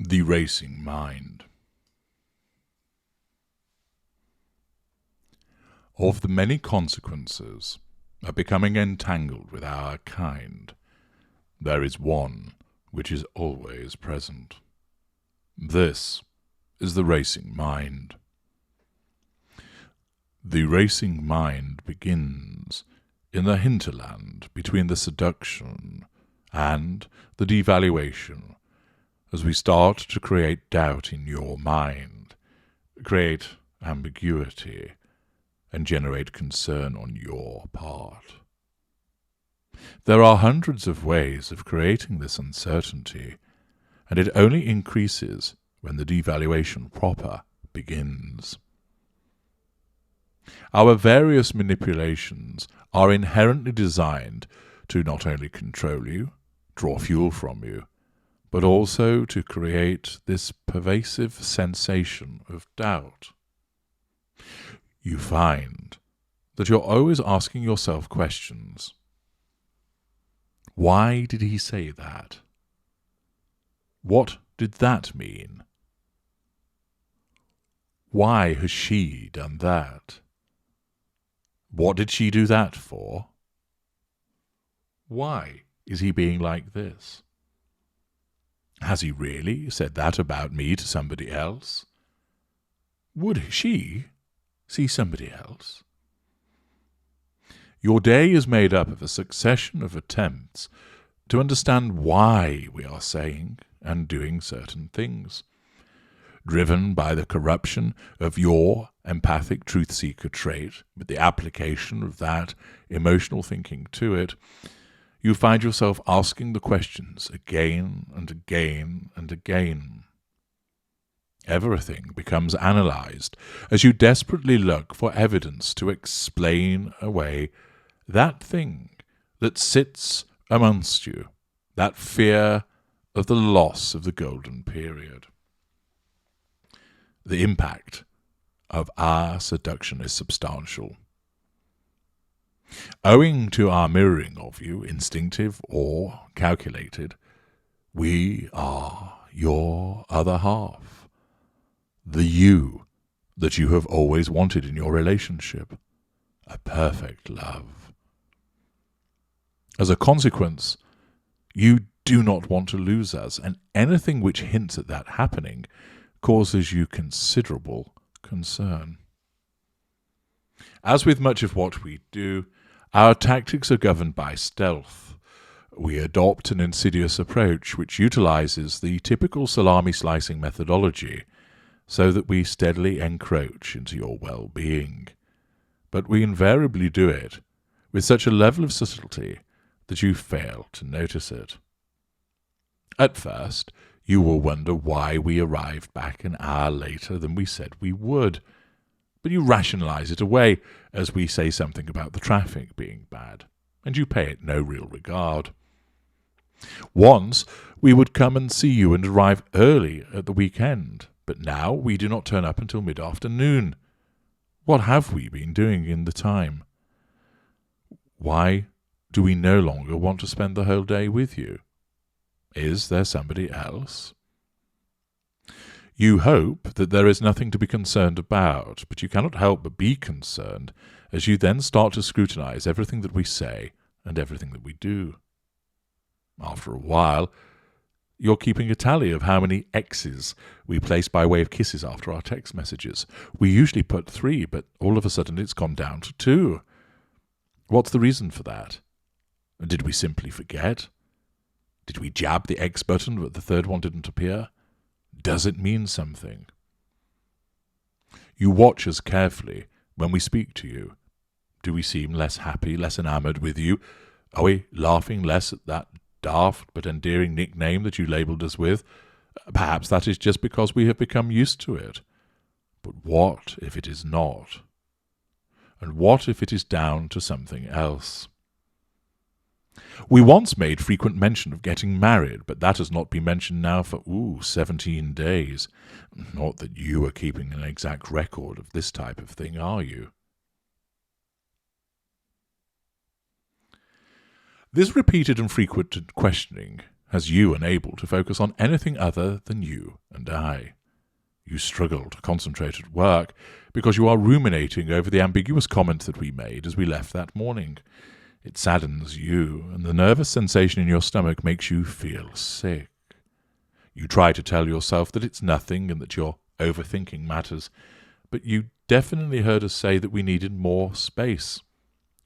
The racing mind. Of the many consequences of becoming entangled with our kind, there is one which is always present. This is the racing mind. The racing mind begins in the hinterland between the seduction and the devaluation, as we start to create doubt in your mind, create ambiguity, and generate concern on your part. There are hundreds of ways of creating this uncertainty, and it only increases when the devaluation proper begins. Our various manipulations are inherently designed to not only control you, draw fuel from you, but also to create this pervasive sensation of doubt. You find that you're always asking yourself questions. Why did he say that? What did that mean? Why has she done that? What did she do that for? Why is he being like this? Has he really said that about me to somebody else? Would she see somebody else? Your day is made up of a succession of attempts to understand why we are saying and doing certain things. Driven by the corruption of your empathic truth-seeker trait, with the application of that emotional thinking to it, you find yourself asking the questions again and again and again. Everything becomes analyzed as you desperately look for evidence to explain away that thing that sits amongst you, that fear of the loss of the golden period. The impact of our seduction is substantial. Owing to our mirroring of you, instinctive or calculated, we are your other half, the you that you have always wanted in your relationship, a perfect love. As a consequence, you do not want to lose us, and anything which hints at that happening causes you considerable concern. As with much of what we do, our tactics are governed by stealth. We adopt an insidious approach which utilizes the typical salami-slicing methodology so that we steadily encroach into your well-being. But we invariably do it with such a level of subtlety that you fail to notice it. At first, you will wonder why we arrived back an hour later than we said we would, but you rationalize it away as we say something about the traffic being bad, and you pay it no real regard. Once we would come and see you and arrive early at the weekend, but now we do not turn up until mid-afternoon. What have we been doing in the time? Why do we no longer want to spend the whole day with you? Is there somebody else? You hope that there is nothing to be concerned about, but you cannot help but be concerned as you then start to scrutinize everything that we say and everything that we do. After a while, you're keeping a tally of how many X's we place by way of kisses after our text messages. We usually put 3, but all of a sudden it's gone down to 2. What's the reason for that? Did we simply forget? Did we jab the X button but the third one didn't appear? Does it mean something? You watch us carefully when we speak to you. Do we seem less happy, less enamored with you? Are we laughing less at that daft but endearing nickname that you labelled us with? Perhaps that is just because we have become used to it. But what if it is not? And what if it is down to something else? We once made frequent mention of getting married, but that has not been mentioned now for, 17 days. Not that you are keeping an exact record of this type of thing, are you? This repeated and frequent questioning has you unable to focus on anything other than you and I. You struggle to concentrate at work because you are ruminating over the ambiguous comment that we made as we left that morning. It saddens you, and the nervous sensation in your stomach makes you feel sick. You try to tell yourself that it's nothing and that your overthinking matters, but you definitely heard us say that we needed more space.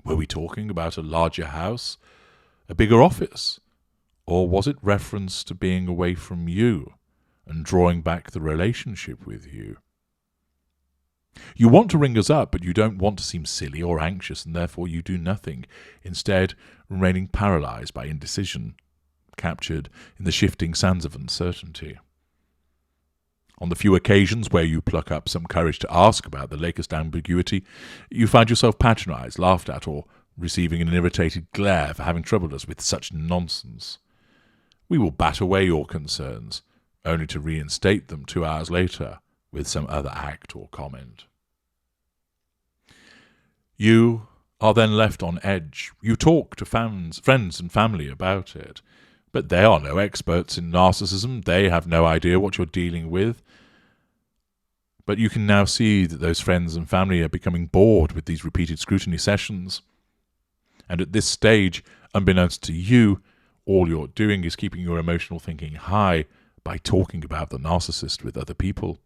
Were we talking about a larger house, a bigger office, or was it reference to being away from you and drawing back the relationship with you? You want to ring us up, but you don't want to seem silly or anxious, and therefore you do nothing, instead remaining paralyzed by indecision, captured in the shifting sands of uncertainty. On the few occasions where you pluck up some courage to ask about the latest ambiguity, you find yourself patronized, laughed at, or receiving an irritated glare for having troubled us with such nonsense. We will bat away your concerns, only to reinstate them 2 hours later with some other act or comment. You are then left on edge. You talk to friends and family about it, but they are no experts in narcissism. They have no idea what you're dealing with. But you can now see that those friends and family are becoming bored with these repeated scrutiny sessions. And at this stage, unbeknownst to you, all you're doing is keeping your emotional thinking high by talking about the narcissist with other people,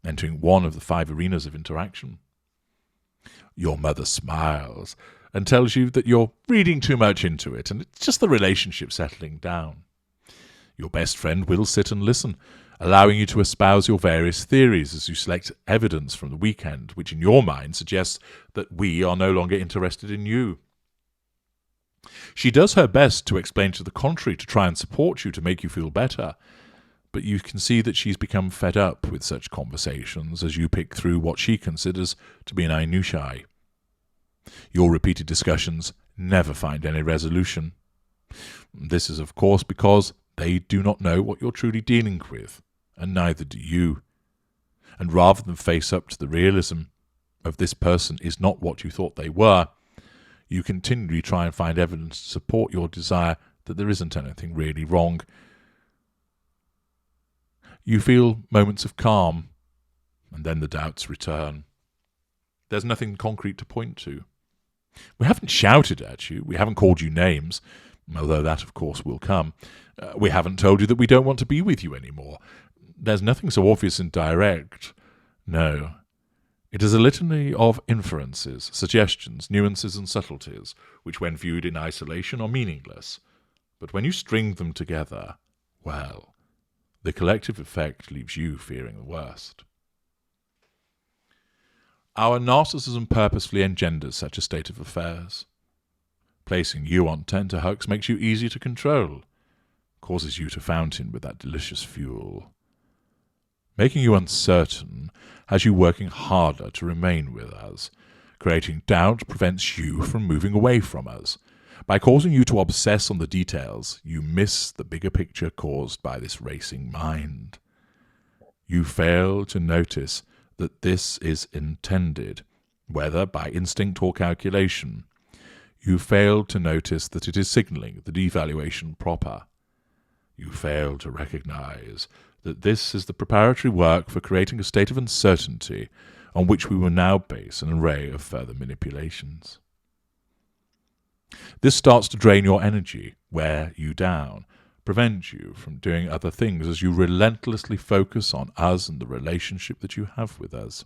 entering one of the 5 arenas of interaction. Your mother smiles and tells you that you're reading too much into it and it's just the relationship settling down. Your best friend will sit and listen, allowing you to espouse your various theories as you select evidence from the weekend, which in your mind suggests that we are no longer interested in you. She does her best to explain to the contrary, to try and support you, to make you feel better, but you can see that she's become fed up with such conversations as you pick through what she considers to be an minutiae. Your repeated discussions never find any resolution. This is, of course, because they do not know what you're truly dealing with, and neither do you. And rather than face up to the realism of this person is not what you thought they were, you continually try and find evidence to support your desire that there isn't anything really wrong. You feel moments of calm, and then the doubts return. There's nothing concrete to point to. We haven't shouted at you, we haven't called you names, although that, of course, will come. We haven't told you that we don't want to be with you anymore. There's nothing so obvious and direct. No. It is a litany of inferences, suggestions, nuances, and subtleties, which when viewed in isolation are meaningless. But when you string them together, well, the collective effect leaves you fearing the worst. Our narcissism purposefully engenders such a state of affairs. Placing you on tenterhooks makes you easy to control, causes you to fountain with that delicious fuel. Making you uncertain has you working harder to remain with us. Creating doubt prevents you from moving away from us. By causing you to obsess on the details, you miss the bigger picture caused by this racing mind. You fail to notice that this is intended, whether by instinct or calculation. You fail to notice that it is signaling the devaluation proper. You fail to recognize that this is the preparatory work for creating a state of uncertainty on which we will now base an array of further manipulations. This starts to drain your energy, wear you down, prevent you from doing other things as you relentlessly focus on us and the relationship that you have with us.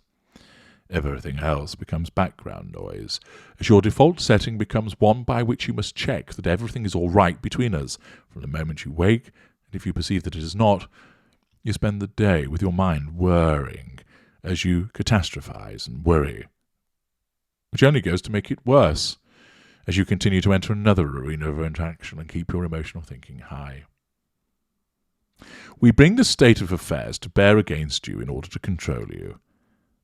Everything else becomes background noise, as your default setting becomes one by which you must check that everything is all right between us from the moment you wake, and if you perceive that it is not, you spend the day with your mind whirring as you catastrophize and worry, which only goes to make it worse as you continue to enter another arena of interaction and keep your emotional thinking high. We bring this state of affairs to bear against you in order to control you.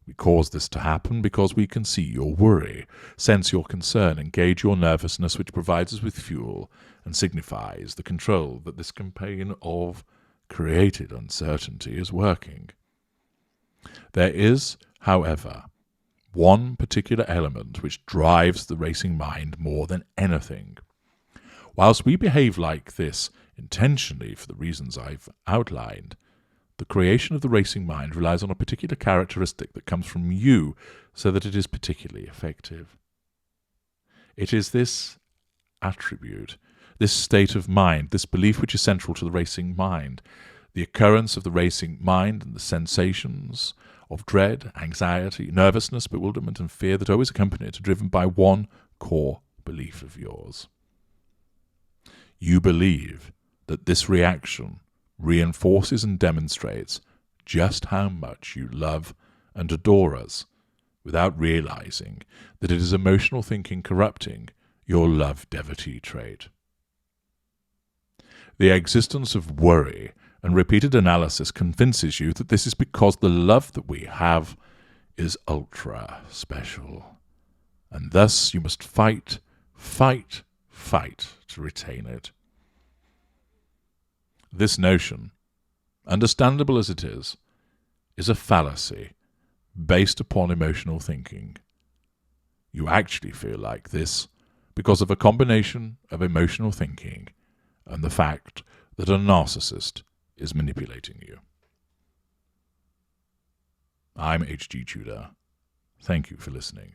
We cause this to happen because we can see your worry, sense your concern, and gauge your nervousness, which provides us with fuel and signifies the control that this campaign of created uncertainty is working. There is, however, one particular element which drives the racing mind more than anything. Whilst we behave like this intentionally for the reasons I've outlined, the creation of the racing mind relies on a particular characteristic that comes from you so that it is particularly effective. It is this attribute, this state of mind, this belief which is central to the racing mind, the occurrence of the racing mind and the sensations of dread, anxiety, nervousness, bewilderment, and fear that always accompany it are driven by one core belief of yours. You believe that this reaction reinforces and demonstrates just how much you love and adore us, without realizing that it is emotional thinking corrupting your love-devotee trait. The existence of worry and repeated analysis convinces you that this is because the love that we have is ultra special, and thus you must fight to retain it. This notion, understandable as it is a fallacy based upon emotional thinking. You actually feel like this because of a combination of emotional thinking and the fact that a narcissist is manipulating you. I'm H.G. Tudor. Thank you for listening.